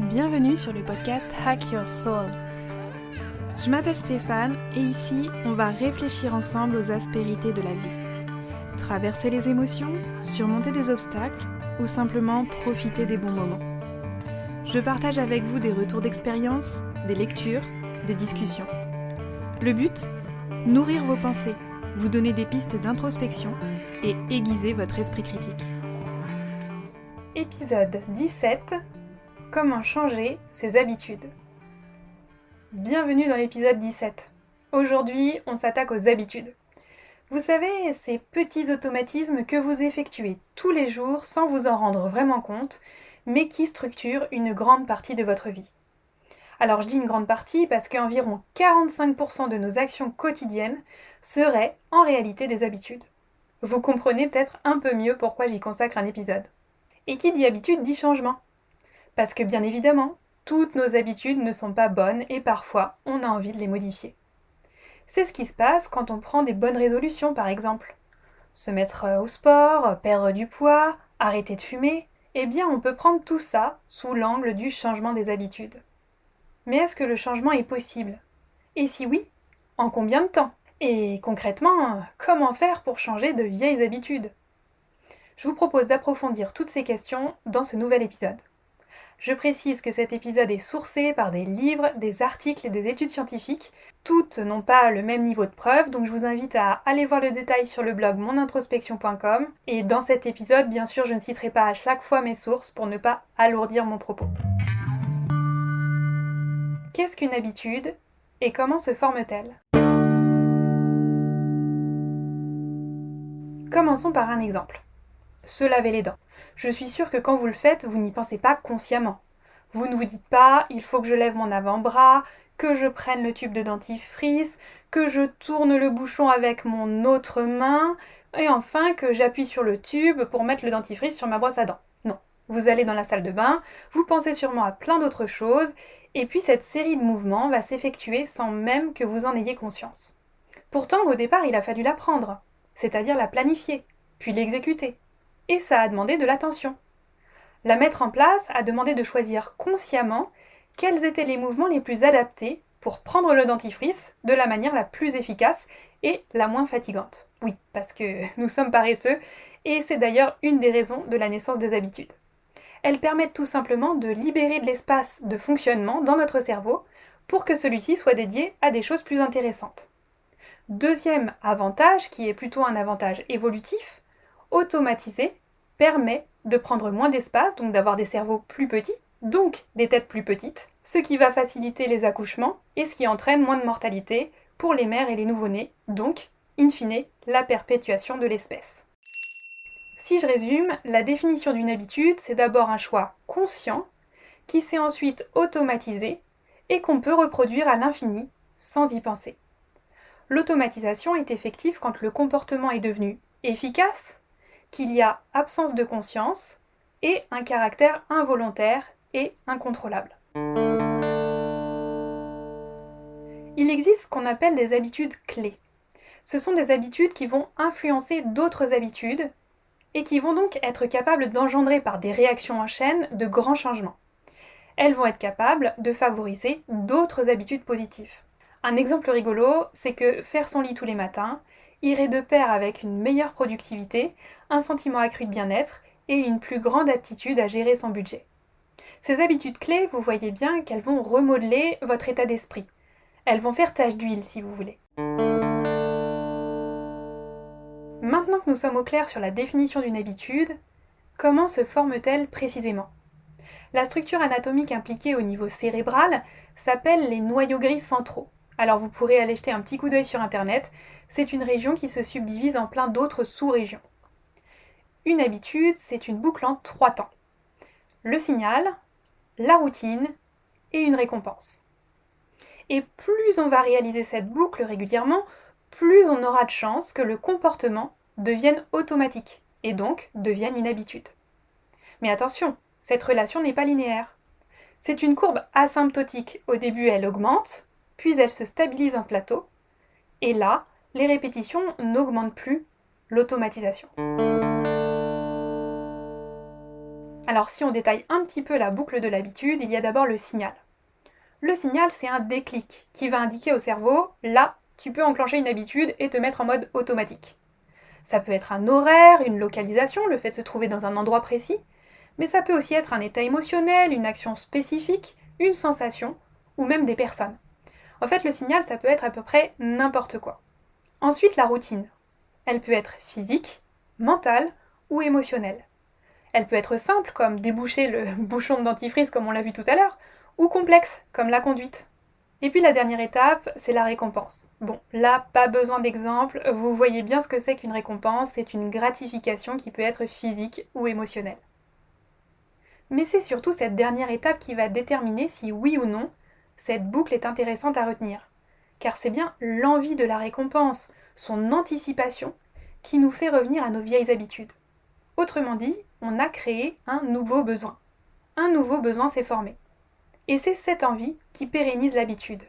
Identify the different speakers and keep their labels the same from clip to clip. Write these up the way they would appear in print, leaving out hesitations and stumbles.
Speaker 1: Bienvenue sur le podcast Hack Your Soul. Je m'appelle Stéphane et ici, on va réfléchir ensemble aux aspérités de la vie. Traverser les émotions, surmonter des obstacles ou simplement profiter des bons moments. Je partage avec vous des retours d'expérience, des lectures, des discussions. Le but ? Nourrir vos pensées, vous donner des pistes d'introspection et aiguiser votre esprit critique. Épisode 17. Comment changer ses habitudes. Bienvenue dans l'épisode 17. Aujourd'hui, on s'attaque aux habitudes. Vous savez, ces petits automatismes que vous effectuez tous les jours sans vous en rendre vraiment compte, mais qui structurent une grande partie de votre vie. Alors je dis une grande partie parce qu'environ 45% de nos actions quotidiennes seraient en réalité des habitudes. Vous comprenez peut-être un peu mieux pourquoi j'y consacre un épisode. Et qui dit habitude dit changement. Parce que bien évidemment, toutes nos habitudes ne sont pas bonnes et parfois on a envie de les modifier. C'est ce qui se passe quand on prend des bonnes résolutions par exemple. Se mettre au sport, perdre du poids, arrêter de fumer, eh bien on peut prendre tout ça sous l'angle du changement des habitudes. Mais est-ce que le changement est possible ? Et si oui, en combien de temps ? Et concrètement, comment faire pour changer de vieilles habitudes ? Je vous propose d'approfondir toutes ces questions dans ce nouvel épisode. Je précise que cet épisode est sourcé par des livres, des articles et des études scientifiques. Toutes n'ont pas le même niveau de preuve, donc je vous invite à aller voir le détail sur le blog monintrospection.com. Et dans cet épisode, bien sûr, je ne citerai pas à chaque fois mes sources pour ne pas alourdir mon propos. Qu'est-ce qu'une habitude et comment se forme-t-elle ? Commençons par un exemple. Se laver les dents. Je suis sûre que quand vous le faites, vous n'y pensez pas consciemment. Vous ne vous dites pas « il faut que je lève mon avant-bras », que je prenne le tube de dentifrice, que je tourne le bouchon avec mon autre main, et enfin que j'appuie sur le tube pour mettre le dentifrice sur ma brosse à dents. Non. Vous allez dans la salle de bain, vous pensez sûrement à plein d'autres choses, et puis cette série de mouvements va s'effectuer sans même que vous en ayez conscience. Pourtant, au départ, il a fallu l'apprendre, c'est-à-dire la planifier, puis l'exécuter. Et ça a demandé de l'attention. La mettre en place a demandé de choisir consciemment quels étaient les mouvements les plus adaptés pour prendre le dentifrice de la manière la plus efficace et la moins fatigante. Oui, parce que nous sommes paresseux, et c'est d'ailleurs une des raisons de la naissance des habitudes. Elles permettent tout simplement de libérer de l'espace de fonctionnement dans notre cerveau pour que celui-ci soit dédié à des choses plus intéressantes. Deuxième avantage, qui est plutôt un avantage évolutif, automatiser permet de prendre moins d'espace, donc d'avoir des cerveaux plus petits, donc des têtes plus petites, ce qui va faciliter les accouchements et ce qui entraîne moins de mortalité pour les mères et les nouveau-nés, donc, in fine, la perpétuation de l'espèce. Si je résume, la définition d'une habitude, c'est d'abord un choix conscient, qui s'est ensuite automatisé et qu'on peut reproduire à l'infini sans y penser. L'automatisation est effective quand le comportement est devenu efficace, qu'il y a absence de conscience et un caractère involontaire et incontrôlable. Il existe ce qu'on appelle des habitudes clés. Ce sont des habitudes qui vont influencer d'autres habitudes et qui vont donc être capables d'engendrer par des réactions en chaîne de grands changements. Elles vont être capables de favoriser d'autres habitudes positives. Un exemple rigolo, c'est que faire son lit tous les matins irait de pair avec une meilleure productivité, un sentiment accru de bien-être et une plus grande aptitude à gérer son budget. Ces habitudes clés, vous voyez bien qu'elles vont remodeler votre état d'esprit. Elles vont faire tache d'huile si vous voulez. Maintenant que nous sommes au clair sur la définition d'une habitude, comment se forme-t-elle précisément ? La structure anatomique impliquée au niveau cérébral s'appelle les noyaux gris centraux. Alors vous pourrez aller jeter un petit coup d'œil sur internet, c'est une région qui se subdivise en plein d'autres sous-régions. Une habitude, c'est une boucle en 3 temps. Le signal, la routine et une récompense. Et plus on va réaliser cette boucle régulièrement, plus on aura de chances que le comportement devienne automatique et donc devienne une habitude. Mais attention, cette relation n'est pas linéaire. C'est une courbe asymptotique. Au début, elle augmente, puis elle se stabilise en plateau, et là, les répétitions n'augmentent plus l'automatisation. Alors si on détaille un petit peu la boucle de l'habitude, il y a d'abord le signal. Le signal, c'est un déclic qui va indiquer au cerveau, là, tu peux enclencher une habitude et te mettre en mode automatique. Ça peut être un horaire, une localisation, le fait de se trouver dans un endroit précis, mais ça peut aussi être un état émotionnel, une action spécifique, une sensation, ou même des personnes. En fait, le signal, ça peut être à peu près n'importe quoi. Ensuite, la routine. Elle peut être physique, mentale ou émotionnelle. Elle peut être simple, comme déboucher le bouchon de dentifrice comme on l'a vu tout à l'heure, ou complexe, comme la conduite. Et puis la dernière étape, c'est la récompense. Bon, là, pas besoin d'exemple, vous voyez bien ce que c'est qu'une récompense, c'est une gratification qui peut être physique ou émotionnelle. Mais c'est surtout cette dernière étape qui va déterminer si oui ou non, cette boucle est intéressante à retenir. Car c'est bien l'envie de la récompense, son anticipation, qui nous fait revenir à nos vieilles habitudes. Autrement dit, on a créé un nouveau besoin. Un nouveau besoin s'est formé. Et c'est cette envie qui pérennise l'habitude.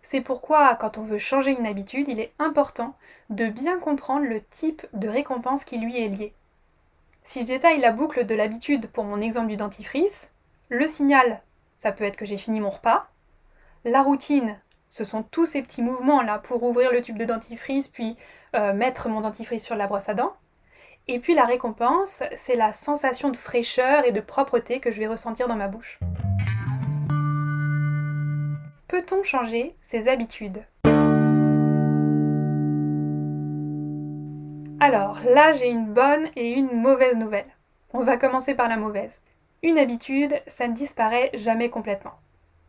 Speaker 1: C'est pourquoi, quand on veut changer une habitude, il est important de bien comprendre le type de récompense qui lui est lié. Si je détaille la boucle de l'habitude pour mon exemple du dentifrice, le signal, ça peut être que j'ai fini mon repas. La routine, ce sont tous ces petits mouvements là pour ouvrir le tube de dentifrice puis mettre mon dentifrice sur la brosse à dents. Et puis la récompense, c'est la sensation de fraîcheur et de propreté que je vais ressentir dans ma bouche. Peut-on changer ses habitudes ? Alors là, j'ai une bonne et une mauvaise nouvelle. On va commencer par la mauvaise. Une habitude, ça ne disparaît jamais complètement.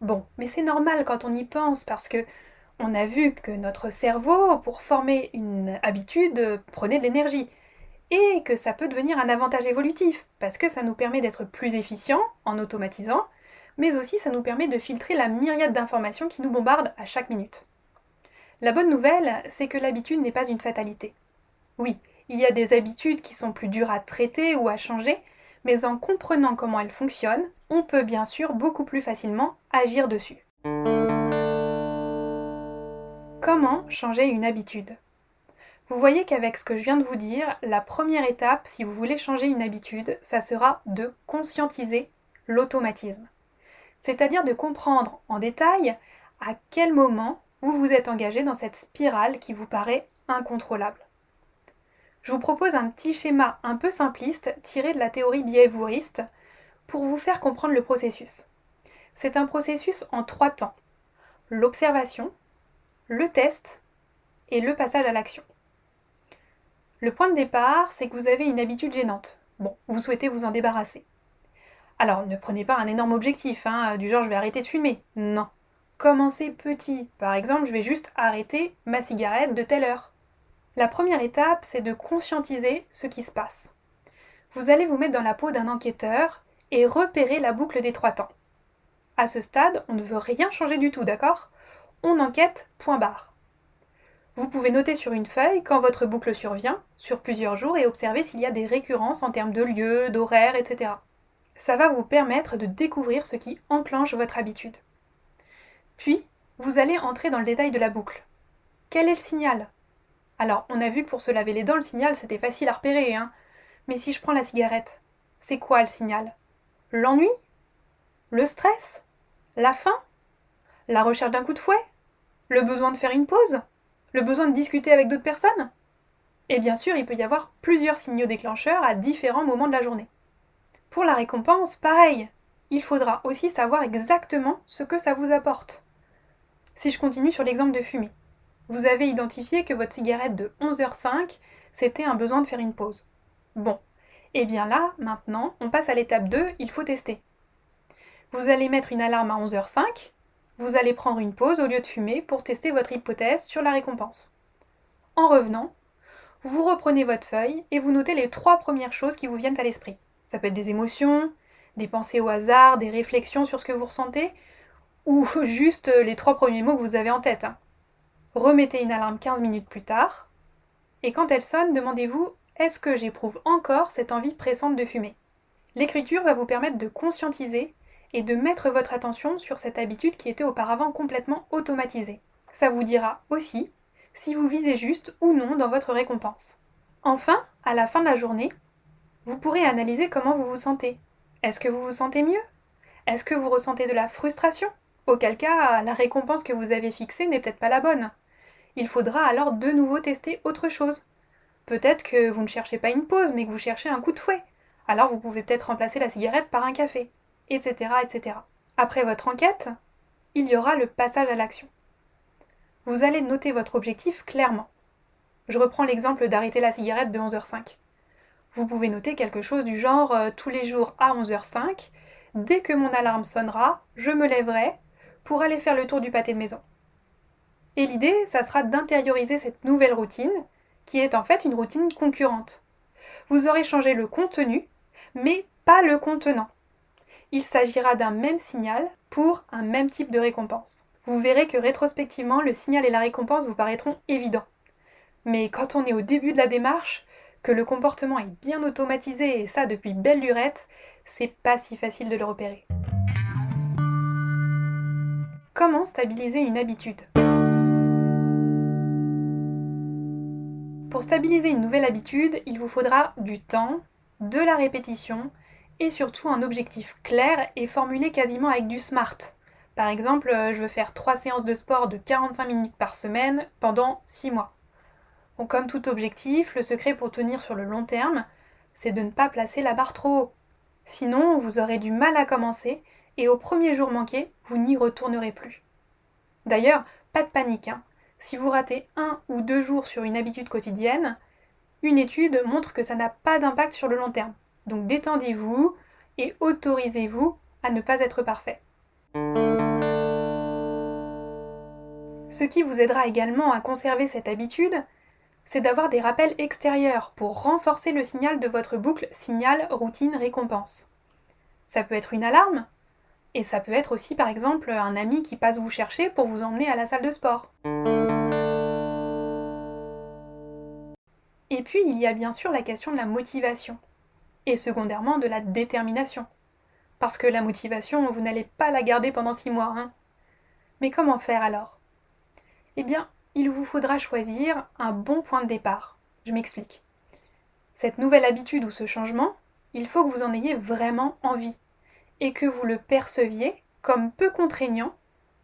Speaker 1: Bon, mais c'est normal quand on y pense parce que on a vu que notre cerveau, pour former une habitude, prenait de l'énergie. Et que ça peut devenir un avantage évolutif, parce que ça nous permet d'être plus efficients en automatisant, mais aussi ça nous permet de filtrer la myriade d'informations qui nous bombardent à chaque minute. La bonne nouvelle, c'est que l'habitude n'est pas une fatalité. Oui, il y a des habitudes qui sont plus dures à traiter ou à changer, mais en comprenant comment elles fonctionnent, on peut bien sûr beaucoup plus facilement agir dessus. Comment changer une habitude ? Vous voyez qu'avec ce que je viens de vous dire, la première étape, si vous voulez changer une habitude, ça sera de conscientiser l'automatisme. C'est-à-dire de comprendre en détail à quel moment vous vous êtes engagé dans cette spirale qui vous paraît incontrôlable. Je vous propose un petit schéma un peu simpliste tiré de la théorie biévouriste pour vous faire comprendre le processus. C'est un processus en 3 temps. L'observation, le test et le passage à l'action. Le point de départ, c'est que vous avez une habitude gênante. Bon, vous souhaitez vous en débarrasser. Alors, ne prenez pas un énorme objectif, du genre je vais arrêter de fumer. Non. Commencez petit. Par exemple, je vais juste arrêter ma cigarette de telle heure. La première étape, c'est de conscientiser ce qui se passe. Vous allez vous mettre dans la peau d'un enquêteur et repérer la boucle des 3 temps. À ce stade, on ne veut rien changer du tout, d'accord ? On enquête, point barre. Vous pouvez noter sur une feuille quand votre boucle survient, sur plusieurs jours, et observer s'il y a des récurrences en termes de lieu, d'horaire, etc. Ça va vous permettre de découvrir ce qui enclenche votre habitude. Puis, vous allez entrer dans le détail de la boucle. Quel est le signal ? Alors, on a vu que pour se laver les dents, le signal, c'était facile à repérer, Mais si je prends la cigarette, c'est quoi le signal ? L'ennui ? Le stress ? La faim ? La recherche d'un coup de fouet ? Le besoin de faire une pause ? Le besoin de discuter avec d'autres personnes ? Et bien sûr, il peut y avoir plusieurs signaux déclencheurs à différents moments de la journée. Pour la récompense, pareil. Il faudra aussi savoir exactement ce que ça vous apporte. Si je continue sur l'exemple de fumer. Vous avez identifié que votre cigarette de 11h05, c'était un besoin de faire une pause. Bon. Et bien là, maintenant, on passe à l'étape 2, il faut tester. Vous allez mettre une alarme à 11h05, vous allez prendre une pause au lieu de fumer pour tester votre hypothèse sur la récompense. En revenant, vous reprenez votre feuille et vous notez les 3 premières choses qui vous viennent à l'esprit. Ça peut être des émotions, des pensées au hasard, des réflexions sur ce que vous ressentez, ou juste les 3 premiers mots que vous avez en tête. Remettez une alarme 15 minutes plus tard, et quand elle sonne, demandez-vous « Est-ce que j'éprouve encore cette envie pressante de fumer ?» L'écriture va vous permettre de conscientiser et de mettre votre attention sur cette habitude qui était auparavant complètement automatisée. Ça vous dira aussi si vous visez juste ou non dans votre récompense. Enfin, à la fin de la journée, vous pourrez analyser comment vous vous sentez. Est-ce que vous vous sentez mieux? Est-ce que vous ressentez de la frustration? Auquel cas, la récompense que vous avez fixée n'est peut-être pas la bonne. Il faudra alors de nouveau tester autre chose. Peut-être que vous ne cherchez pas une pause, mais que vous cherchez un coup de fouet. Alors vous pouvez peut-être remplacer la cigarette par un café, etc., etc. Après votre enquête, il y aura le passage à l'action. Vous allez noter votre objectif clairement. Je reprends l'exemple d'arrêter la cigarette de 11h05. Vous pouvez noter quelque chose du genre tous les jours à 11h05, dès que mon alarme sonnera, je me lèverai pour aller faire le tour du pâté de maison. Et l'idée, ça sera d'intérioriser cette nouvelle routine, qui est en fait une routine concurrente. Vous aurez changé le contenu, mais pas le contenant. Il s'agira d'un même signal pour un même type de récompense. Vous verrez que rétrospectivement, le signal et la récompense vous paraîtront évidents. Mais quand on est au début de la démarche, que le comportement est bien automatisé et ça depuis belle lurette, c'est pas si facile de le repérer. Comment stabiliser une habitude? Pour stabiliser une nouvelle habitude, il vous faudra du temps, de la répétition et surtout un objectif clair et formulé quasiment avec du SMART. Par exemple, je veux faire 3 séances de sport de 45 minutes par semaine pendant 6 mois. Bon, comme tout objectif, le secret pour tenir sur le long terme, c'est de ne pas placer la barre trop haut. Sinon, vous aurez du mal à commencer et au premier jour manqué, vous n'y retournerez plus. D'ailleurs, pas de panique, hein. Si vous ratez 1 ou 2 jours sur une habitude quotidienne, une étude montre que ça n'a pas d'impact sur le long terme. Donc détendez-vous et autorisez-vous à ne pas être parfait. Ce qui vous aidera également à conserver cette habitude, c'est d'avoir des rappels extérieurs pour renforcer le signal de votre boucle signal, routine, récompense. Ça peut être une alarme, et ça peut être aussi par exemple un ami qui passe vous chercher pour vous emmener à la salle de sport. Et puis il y a bien sûr la question de la motivation, et secondairement de la détermination. Parce que la motivation, vous n'allez pas la garder pendant 6 mois, hein. Mais comment faire alors? Eh bien, il vous faudra choisir un bon point de départ. Je m'explique. Cette nouvelle habitude ou ce changement, il faut que vous en ayez vraiment envie et que vous le perceviez comme peu contraignant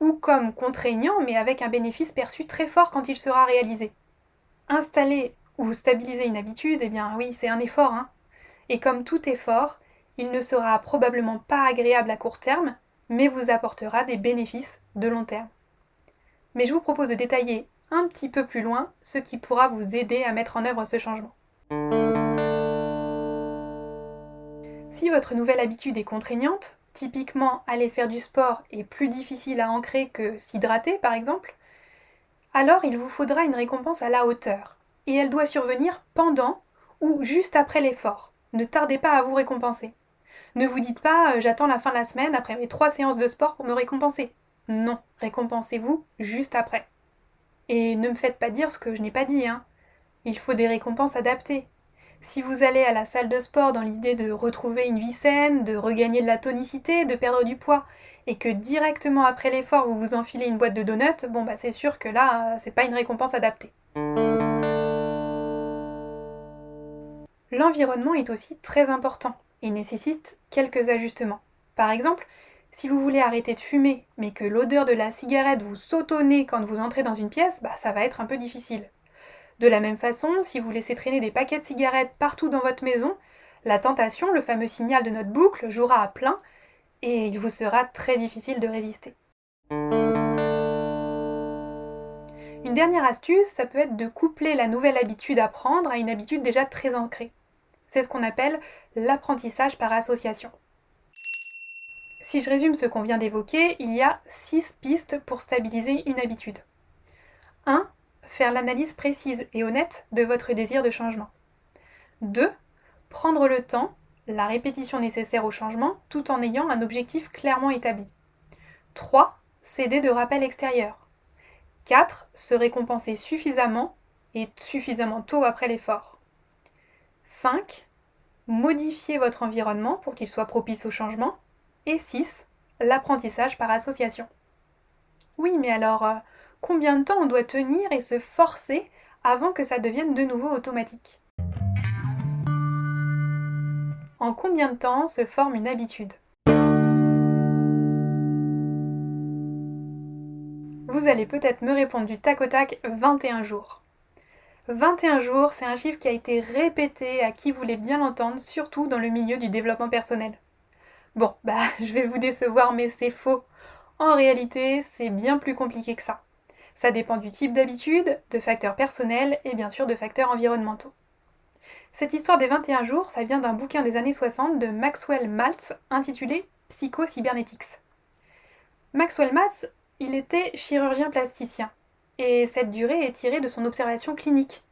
Speaker 1: ou comme contraignant mais avec un bénéfice perçu très fort quand il sera réalisé. Installer ou stabiliser une habitude, eh bien oui, c'est un effort, hein. Et comme tout effort, il ne sera probablement pas agréable à court terme, mais vous apportera des bénéfices de long terme. Mais je vous propose de détailler un petit peu plus loin ce qui pourra vous aider à mettre en œuvre ce changement. Si votre nouvelle habitude est contraignante, typiquement aller faire du sport est plus difficile à ancrer que s'hydrater par exemple, alors il vous faudra une récompense à la hauteur. Et elle doit survenir pendant ou juste après l'effort. Ne tardez pas à vous récompenser. Ne vous dites pas j'attends la fin de la semaine après mes 3 séances de sport pour me récompenser. Non, récompensez-vous juste après. Et ne me faites pas dire ce que je n'ai pas dit, hein. Il faut des récompenses adaptées. Si vous allez à la salle de sport dans l'idée de retrouver une vie saine, de regagner de la tonicité, de perdre du poids, et que directement après l'effort vous vous enfilez une boîte de donuts, bon bah c'est sûr que là, c'est pas une récompense adaptée. L'environnement est aussi très important et nécessite quelques ajustements. Par exemple, si vous voulez arrêter de fumer, mais que l'odeur de la cigarette vous saute au nez quand vous entrez dans une pièce, bah ça va être un peu difficile. De la même façon, si vous laissez traîner des paquets de cigarettes partout dans votre maison, la tentation, le fameux signal de notre boucle, jouera à plein et il vous sera très difficile de résister. Une dernière astuce, ça peut être de coupler la nouvelle habitude à prendre à une habitude déjà très ancrée. C'est ce qu'on appelle l'apprentissage par association. Si je résume ce qu'on vient d'évoquer, il y a 6 pistes pour stabiliser une habitude. 1. Faire l'analyse précise et honnête de votre désir de changement. 2. Prendre le temps, la répétition nécessaire au changement, tout en ayant un objectif clairement établi. 3. S'aider de rappels extérieurs. 4. Se récompenser suffisamment et suffisamment tôt après l'effort. 5. Modifier votre environnement pour qu'il soit propice au changement. Et 6. L'apprentissage par association. Oui, mais alors, combien de temps on doit tenir et se forcer avant que ça devienne de nouveau automatique? En combien de temps se forme une habitude ? Vous allez peut-être me répondre du tac au tac 21 jours. 21 jours, c'est un chiffre qui a été répété à qui voulait bien l'entendre, surtout dans le milieu du développement personnel. Bon, je vais vous décevoir, mais c'est faux. En réalité, c'est bien plus compliqué que ça. Ça dépend du type d'habitude, de facteurs personnels et bien sûr de facteurs environnementaux. Cette histoire des 21 jours, ça vient d'un bouquin des années 60 de Maxwell Maltz intitulé Psycho-Cybernetics. Maxwell Maltz, il était chirurgien plasticien, et cette durée est tirée de son observation clinique,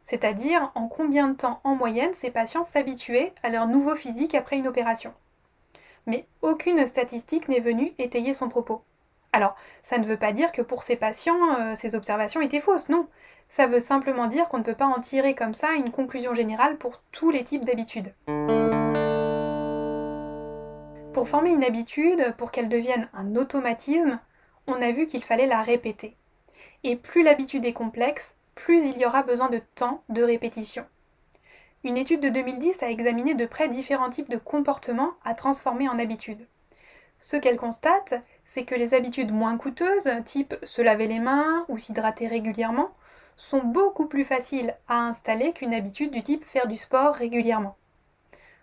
Speaker 1: c'est-à-dire en combien de temps en moyenne ces patients s'habituaient à leur nouveau physique après une opération. Mais aucune statistique n'est venue étayer son propos. Alors, ça ne veut pas dire que pour ces patients, ces observations étaient fausses, non. Ça veut simplement dire qu'on ne peut pas en tirer comme ça une conclusion générale pour tous les types d'habitudes. Pour former une habitude, pour qu'elle devienne un automatisme, on a vu qu'il fallait la répéter. Et plus l'habitude est complexe, plus il y aura besoin de temps de répétition. Une étude de 2010 a examiné de près différents types de comportements à transformer en habitudes. Ce qu'elle constate, c'est que les habitudes moins coûteuses, type se laver les mains ou s'hydrater régulièrement, sont beaucoup plus faciles à installer qu'une habitude du type faire du sport régulièrement.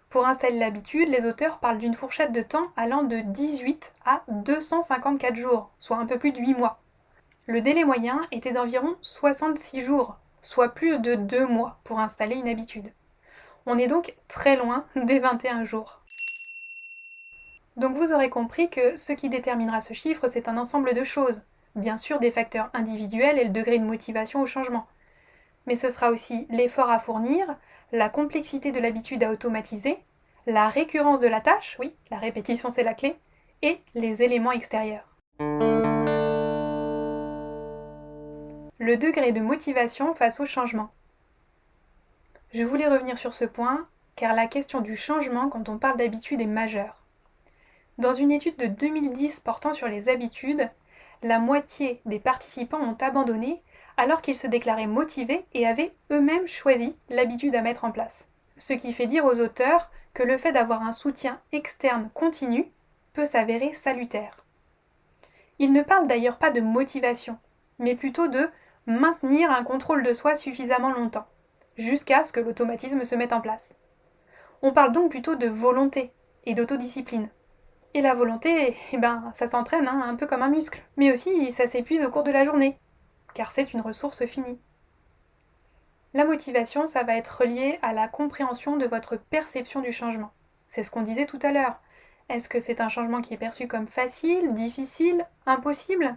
Speaker 1: Pour installer l'habitude, les auteurs parlent d'une fourchette de temps allant de 18 à 254 jours, soit un peu plus de 8 mois. Le délai moyen était d'environ 66 jours, soit plus de 2 mois pour installer une habitude. On est donc très loin des 21 jours. Donc vous aurez compris que ce qui déterminera ce chiffre, c'est un ensemble de choses. Bien sûr des facteurs individuels et le degré de motivation au changement. Mais ce sera aussi l'effort à fournir, la complexité de l'habitude à automatiser, la récurrence de la tâche, oui, la répétition c'est la clé, et les éléments extérieurs. Le degré de motivation face au changement. Je voulais revenir sur ce point, car la question du changement quand on parle d'habitude est majeure. Dans une étude de 2010 portant sur les habitudes, la moitié des participants ont abandonné alors qu'ils se déclaraient motivés et avaient eux-mêmes choisi l'habitude à mettre en place. Ce qui fait dire aux auteurs que le fait d'avoir un soutien externe continu peut s'avérer salutaire. Ils ne parlent d'ailleurs pas de motivation, mais plutôt de maintenir un contrôle de soi suffisamment longtemps, jusqu'à ce que l'automatisme se mette en place. On parle donc plutôt de volonté et d'autodiscipline. Et la volonté, ça s'entraîne un peu comme un muscle, mais aussi ça s'épuise au cours de la journée, car c'est une ressource finie. La motivation, ça va être relié à la compréhension de votre perception du changement. C'est ce qu'on disait tout à l'heure. Est-ce que c'est un changement qui est perçu comme facile, difficile, impossible ?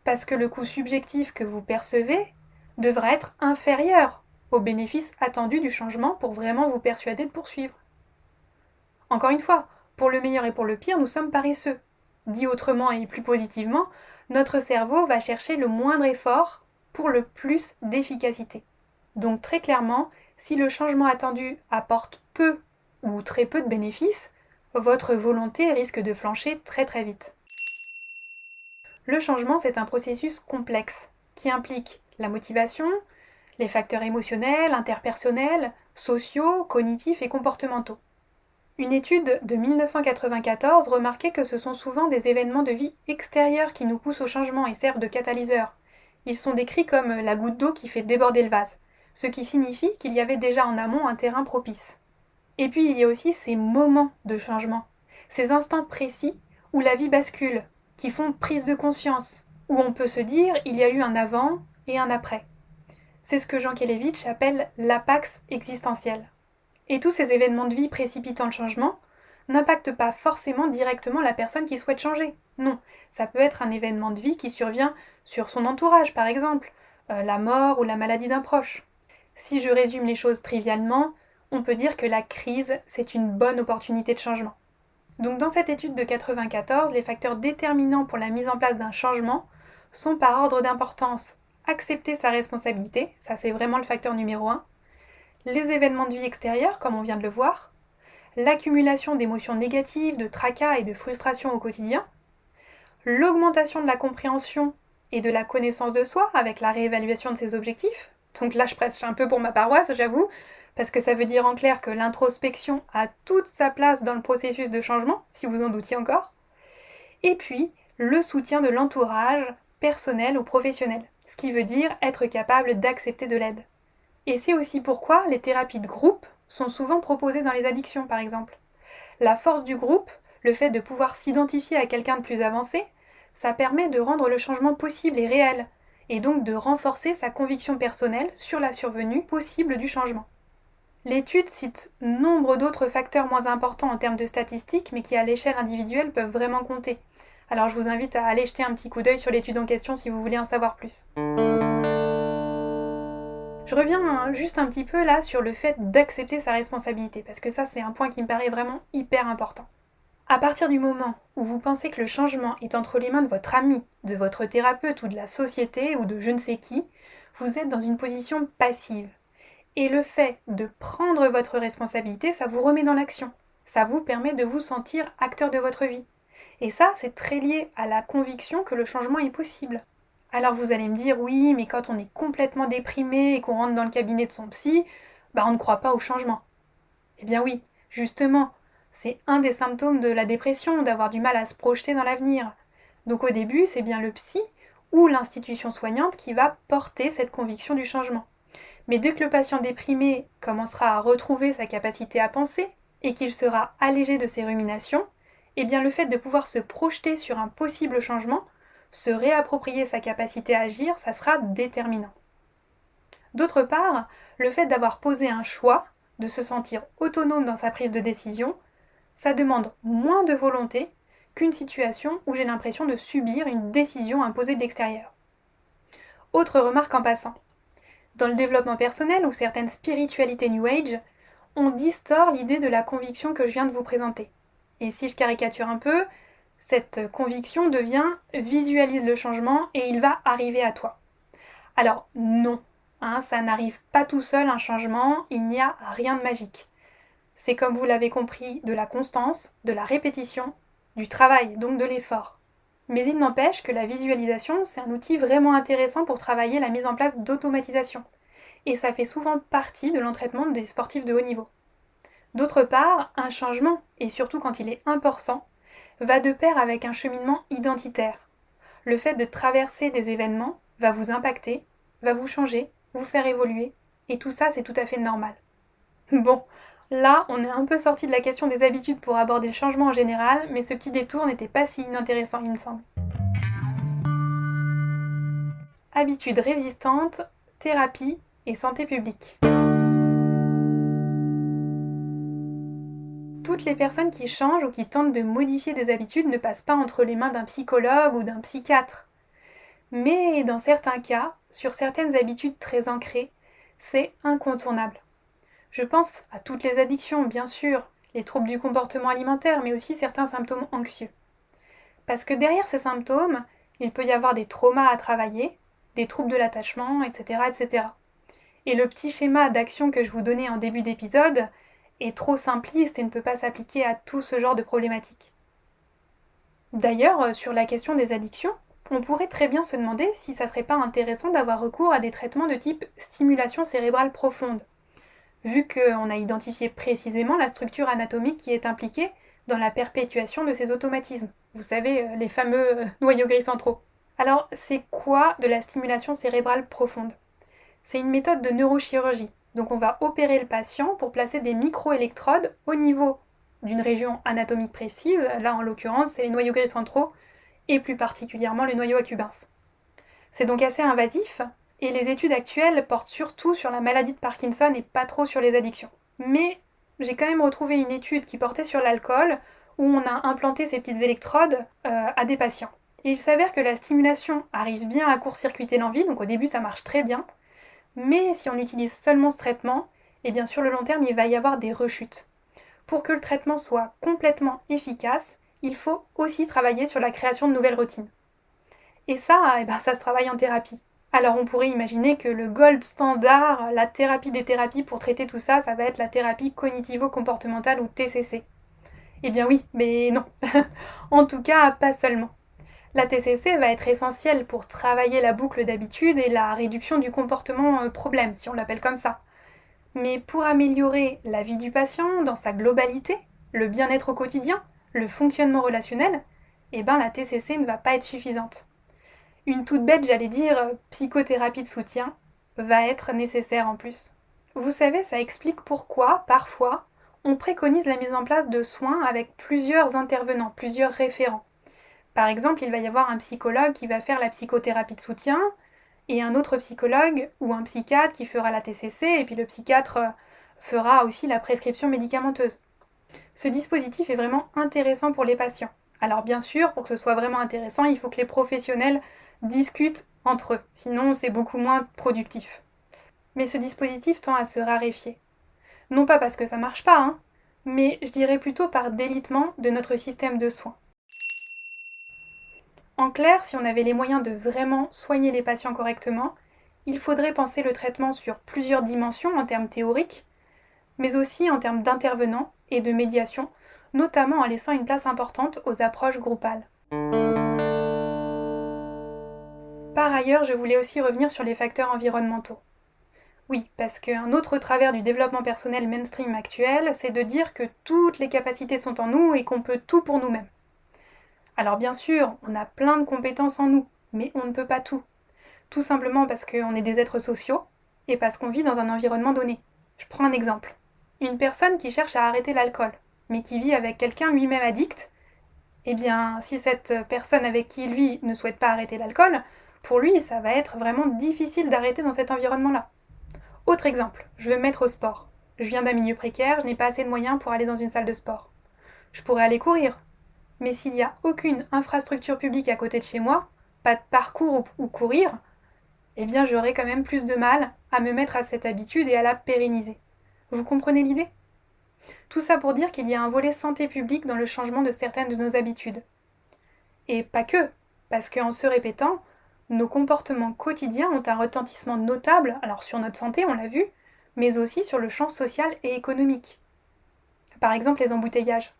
Speaker 1: Parce que le coût subjectif que vous percevez devra être inférieur au bénéfice attendu du changement pour vraiment vous persuader de poursuivre. Encore une fois, pour le meilleur et pour le pire, nous sommes paresseux. Dit autrement et plus positivement, notre cerveau va chercher le moindre effort pour le plus d'efficacité. Donc très clairement, si le changement attendu apporte peu ou très peu de bénéfices, votre volonté risque de flancher très très vite. Le changement, c'est un processus complexe qui implique la motivation, les facteurs émotionnels, interpersonnels, sociaux, cognitifs et comportementaux. Une étude de 1994 remarquait que ce sont souvent des événements de vie extérieurs qui nous poussent au changement et servent de catalyseurs. Ils sont décrits comme la goutte d'eau qui fait déborder le vase, ce qui signifie qu'il y avait déjà en amont un terrain propice. Et puis il y a aussi ces moments de changement, ces instants précis où la vie bascule, qui font prise de conscience, où on peut se dire il y a eu un avant et un après. C'est ce que Jean Kelevitch appelle l'apax existentiel. Et tous ces événements de vie précipitant le changement n'impactent pas forcément directement la personne qui souhaite changer. Non, ça peut être un événement de vie qui survient sur son entourage par exemple, la mort ou la maladie d'un proche. Si je résume les choses trivialement, on peut dire que la crise, c'est une bonne opportunité de changement. Donc dans cette étude de 94, les facteurs déterminants pour la mise en place d'un changement sont par ordre d'importance accepter sa responsabilité, ça c'est vraiment le facteur numéro 1, les événements de vie extérieurs, comme on vient de le voir, l'accumulation d'émotions négatives, de tracas et de frustration au quotidien, l'augmentation de la compréhension et de la connaissance de soi avec la réévaluation de ses objectifs. Donc là, je prêche un peu pour ma paroisse, j'avoue, parce que ça veut dire en clair que l'introspection a toute sa place dans le processus de changement, si vous en doutiez encore. Et puis, le soutien de l'entourage, personnel ou professionnel, ce qui veut dire être capable d'accepter de l'aide. Et c'est aussi pourquoi les thérapies de groupe sont souvent proposées dans les addictions, par exemple. La force du groupe, le fait de pouvoir s'identifier à quelqu'un de plus avancé, ça permet de rendre le changement possible et réel, et donc de renforcer sa conviction personnelle sur la survenue possible du changement. L'étude cite nombre d'autres facteurs moins importants en termes de statistiques, mais qui à l'échelle individuelle peuvent vraiment compter. Alors je vous invite à aller jeter un petit coup d'œil sur l'étude en question si vous voulez en savoir plus. Je reviens juste un petit peu là sur le fait d'accepter sa responsabilité, parce que ça c'est un point qui me paraît vraiment hyper important. À partir du moment où vous pensez que le changement est entre les mains de votre ami, de votre thérapeute ou de la société ou de je ne sais qui, vous êtes dans une position passive. Et le fait de prendre votre responsabilité, ça vous remet dans l'action. Ça vous permet de vous sentir acteur de votre vie. Et ça, c'est très lié à la conviction que le changement est possible. Alors vous allez me dire, oui, mais quand on est complètement déprimé et qu'on rentre dans le cabinet de son psy, on ne croit pas au changement. Eh bien oui, justement, c'est un des symptômes de la dépression, d'avoir du mal à se projeter dans l'avenir. Donc au début, c'est bien le psy ou l'institution soignante qui va porter cette conviction du changement. Mais dès que le patient déprimé commencera à retrouver sa capacité à penser et qu'il sera allégé de ses ruminations, eh bien le fait de pouvoir se projeter sur un possible changement, se réapproprier sa capacité à agir, ça sera déterminant. D'autre part, le fait d'avoir posé un choix, de se sentir autonome dans sa prise de décision, ça demande moins de volonté qu'une situation où j'ai l'impression de subir une décision imposée de l'extérieur. Autre remarque en passant. Dans le développement personnel ou certaines spiritualités New Age, on distord l'idée de la conviction que je viens de vous présenter. Et si je caricature un peu, cette conviction devient « visualise le changement et il va arriver à toi ». Alors non, ça n'arrive pas tout seul un changement, il n'y a rien de magique. C'est comme vous l'avez compris, de la constance, de la répétition, du travail, donc de l'effort. Mais il n'empêche que la visualisation, c'est un outil vraiment intéressant pour travailler la mise en place d'automatisation. Et ça fait souvent partie de l'entraînement des sportifs de haut niveau. D'autre part, un changement, et surtout quand il est important, va de pair avec un cheminement identitaire. Le fait de traverser des événements va vous impacter, va vous changer, vous faire évoluer, et tout ça c'est tout à fait normal. Bon, là on est un peu sorti de la question des habitudes pour aborder le changement en général, mais ce petit détour n'était pas si inintéressant il me semble. Habitudes résistantes, thérapie et santé publique. Toutes les personnes qui changent ou qui tentent de modifier des habitudes ne passent pas entre les mains d'un psychologue ou d'un psychiatre. Mais dans certains cas, sur certaines habitudes très ancrées, c'est incontournable. Je pense à toutes les addictions, bien sûr, les troubles du comportement alimentaire, mais aussi certains symptômes anxieux. Parce que derrière ces symptômes, il peut y avoir des traumas à travailler, des troubles de l'attachement, etc., etc. Et le petit schéma d'action que je vous donnais en début d'épisode est trop simpliste et ne peut pas s'appliquer à tout ce genre de problématiques. D'ailleurs, sur la question des addictions, on pourrait très bien se demander si ça serait pas intéressant d'avoir recours à des traitements de type stimulation cérébrale profonde, vu qu'on a identifié précisément la structure anatomique qui est impliquée dans la perpétuation de ces automatismes. Vous savez, les fameux noyaux gris centraux. Alors, c'est quoi de la stimulation cérébrale profonde ? C'est une méthode de neurochirurgie. Donc on va opérer le patient pour placer des micro-électrodes au niveau d'une région anatomique précise, là en l'occurrence c'est les noyaux gris centraux et plus particulièrement le noyau accumbens. C'est donc assez invasif et les études actuelles portent surtout sur la maladie de Parkinson et pas trop sur les addictions. Mais j'ai quand même retrouvé une étude qui portait sur l'alcool où on a implanté ces petites électrodes à des patients. Et il s'avère que la stimulation arrive bien à court-circuiter l'envie, donc au début ça marche très bien. Mais si on utilise seulement ce traitement, et bien sur le long terme, il va y avoir des rechutes. Pour que le traitement soit complètement efficace, il faut aussi travailler sur la création de nouvelles routines. Et ça, ça se travaille en thérapie. Alors on pourrait imaginer que le gold standard, la thérapie des thérapies pour traiter tout ça, ça va être la thérapie cognitivo-comportementale ou TCC. Eh bien oui, mais non. En tout cas, pas seulement. La TCC va être essentielle pour travailler la boucle d'habitude et la réduction du comportement problème, si on l'appelle comme ça. Mais pour améliorer la vie du patient dans sa globalité, le bien-être au quotidien, le fonctionnement relationnel, la TCC ne va pas être suffisante. Une toute bête, j'allais dire, psychothérapie de soutien va être nécessaire en plus. Vous savez, ça explique pourquoi, parfois, on préconise la mise en place de soins avec plusieurs intervenants, plusieurs référents. Par exemple, il va y avoir un psychologue qui va faire la psychothérapie de soutien, et un autre psychologue ou un psychiatre qui fera la TCC, et puis le psychiatre fera aussi la prescription médicamenteuse. Ce dispositif est vraiment intéressant pour les patients. Alors bien sûr, pour que ce soit vraiment intéressant, il faut que les professionnels discutent entre eux, sinon c'est beaucoup moins productif. Mais ce dispositif tend à se raréfier. Non pas parce que ça marche pas, mais je dirais plutôt par délitement de notre système de soins. En clair, si on avait les moyens de vraiment soigner les patients correctement, il faudrait penser le traitement sur plusieurs dimensions en termes théoriques, mais aussi en termes d'intervenants et de médiation, notamment en laissant une place importante aux approches groupales. Par ailleurs, je voulais aussi revenir sur les facteurs environnementaux. Oui, parce qu'un autre travers du développement personnel mainstream actuel, c'est de dire que toutes les capacités sont en nous et qu'on peut tout pour nous-mêmes. Alors bien sûr, on a plein de compétences en nous, mais on ne peut pas tout. Tout simplement parce qu'on est des êtres sociaux et parce qu'on vit dans un environnement donné. Je prends un exemple. Une personne qui cherche à arrêter l'alcool, mais qui vit avec quelqu'un lui-même addict, si cette personne avec qui il vit ne souhaite pas arrêter l'alcool, pour lui, ça va être vraiment difficile d'arrêter dans cet environnement-là. Autre exemple, je veux me mettre au sport. Je viens d'un milieu précaire, je n'ai pas assez de moyens pour aller dans une salle de sport. Je pourrais aller courir, mais s'il n'y a aucune infrastructure publique à côté de chez moi, pas de parcours où courir, j'aurais quand même plus de mal à me mettre à cette habitude et à la pérenniser. Vous comprenez l'idée ? Tout ça pour dire qu'il y a un volet santé publique dans le changement de certaines de nos habitudes. Et pas que, parce qu'en se répétant, nos comportements quotidiens ont un retentissement notable, alors sur notre santé, on l'a vu, mais aussi sur le champ social et économique. Par exemple, les embouteillages.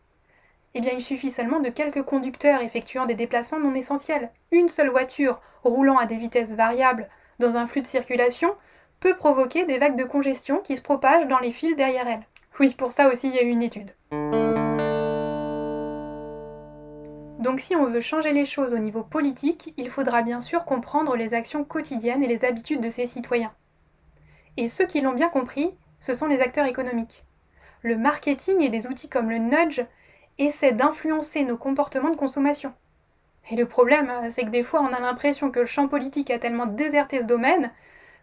Speaker 1: Il suffit seulement de quelques conducteurs effectuant des déplacements non essentiels. Une seule voiture roulant à des vitesses variables dans un flux de circulation peut provoquer des vagues de congestion qui se propagent dans les files derrière elle. Oui, pour ça aussi, il y a eu une étude. Donc si on veut changer les choses au niveau politique, il faudra bien sûr comprendre les actions quotidiennes et les habitudes de ses citoyens. Et ceux qui l'ont bien compris, ce sont les acteurs économiques. Le marketing et des outils comme le nudge essaient d'influencer nos comportements de consommation. Et le problème, c'est que des fois, on a l'impression que le champ politique a tellement déserté ce domaine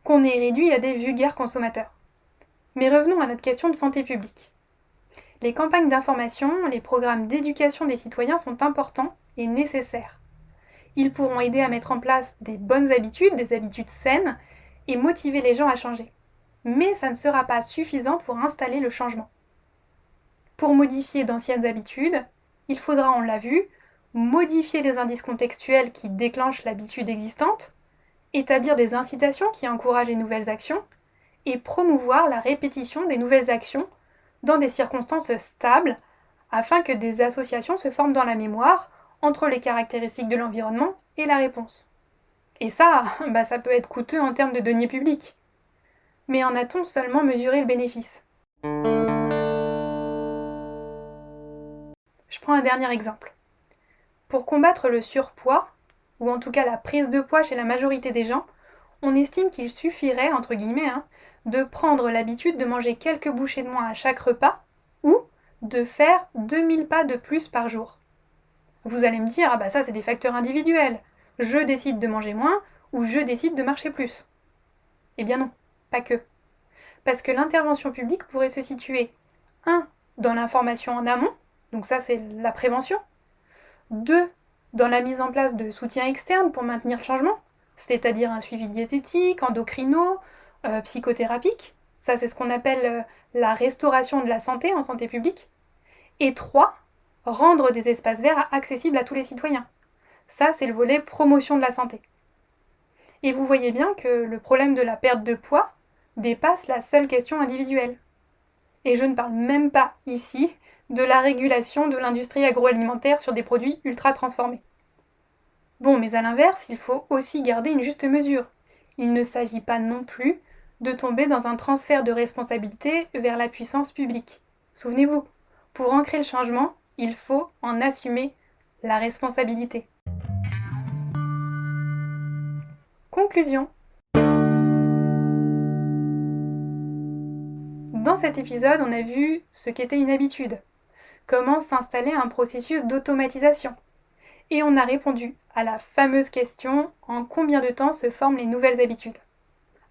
Speaker 1: qu'on est réduit à des vulgaires consommateurs. Mais revenons à notre question de santé publique. Les campagnes d'information, les programmes d'éducation des citoyens sont importants et nécessaires. Ils pourront aider à mettre en place des bonnes habitudes, des habitudes saines, et motiver les gens à changer. Mais ça ne sera pas suffisant pour installer le changement. Pour modifier d'anciennes habitudes, il faudra, on l'a vu, modifier les indices contextuels qui déclenchent l'habitude existante, établir des incitations qui encouragent les nouvelles actions, et promouvoir la répétition des nouvelles actions dans des circonstances stables, afin que des associations se forment dans la mémoire entre les caractéristiques de l'environnement et la réponse. Et ça, ça peut être coûteux en termes de deniers publics. Mais en a-t-on seulement mesuré le bénéfice ? Je prends un dernier exemple. Pour combattre le surpoids, ou en tout cas la prise de poids chez la majorité des gens, on estime qu'il suffirait, entre guillemets, de prendre l'habitude de manger quelques bouchées de moins à chaque repas, ou de faire 2000 pas de plus par jour. Vous allez me dire, ça c'est des facteurs individuels. Je décide de manger moins, ou je décide de marcher plus. Eh bien non, pas que. Parce que l'intervention publique pourrait se situer 1. Dans l'information en amont, donc ça c'est la prévention. 2. Dans la mise en place de soutien externe pour maintenir le changement, c'est-à-dire un suivi diététique, endocrino, psychothérapique. Ça c'est ce qu'on appelle la restauration de la santé en santé publique. Et 3. Rendre des espaces verts accessibles à tous les citoyens. Ça c'est le volet promotion de la santé. Et vous voyez bien que le problème de la perte de poids dépasse la seule question individuelle. Et je ne parle même pas ici de la régulation de l'industrie agroalimentaire sur des produits ultra transformés. Bon, mais à l'inverse, il faut aussi garder une juste mesure. Il ne s'agit pas non plus de tomber dans un transfert de responsabilité vers la puissance publique. Souvenez-vous, pour ancrer le changement, il faut en assumer la responsabilité. Conclusion. Dans cet épisode, on a vu ce qu'était une habitude, comment s'installer un processus d'automatisation. Et on a répondu à la fameuse question en combien de temps se forment les nouvelles habitudes.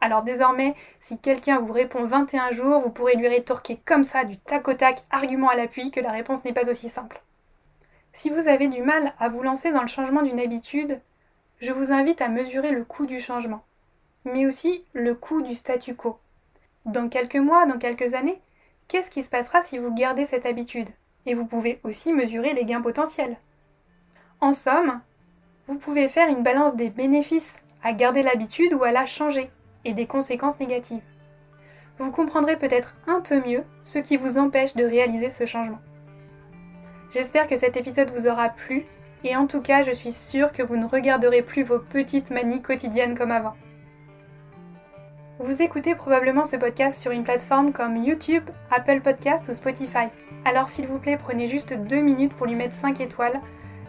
Speaker 1: Alors désormais, si quelqu'un vous répond 21 jours, vous pourrez lui rétorquer comme ça, du tac au tac, argument à l'appui, que la réponse n'est pas aussi simple. Si vous avez du mal à vous lancer dans le changement d'une habitude, je vous invite à mesurer le coût du changement, mais aussi le coût du statu quo. Dans quelques mois, dans quelques années, qu'est-ce qui se passera si vous gardez cette habitude ? Et vous pouvez aussi mesurer les gains potentiels. En somme, vous pouvez faire une balance des bénéfices à garder l'habitude ou à la changer, et des conséquences négatives. Vous comprendrez peut-être un peu mieux ce qui vous empêche de réaliser ce changement. J'espère que cet épisode vous aura plu, et en tout cas, je suis sûre que vous ne regarderez plus vos petites manies quotidiennes comme avant. Vous écoutez probablement ce podcast sur une plateforme comme YouTube, Apple Podcast ou Spotify. Alors s'il vous plaît, prenez juste 2 minutes pour lui mettre 5 étoiles.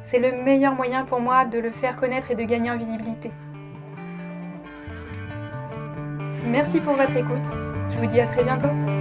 Speaker 1: C'est le meilleur moyen pour moi de le faire connaître et de gagner en visibilité. Merci pour votre écoute. Je vous dis à très bientôt.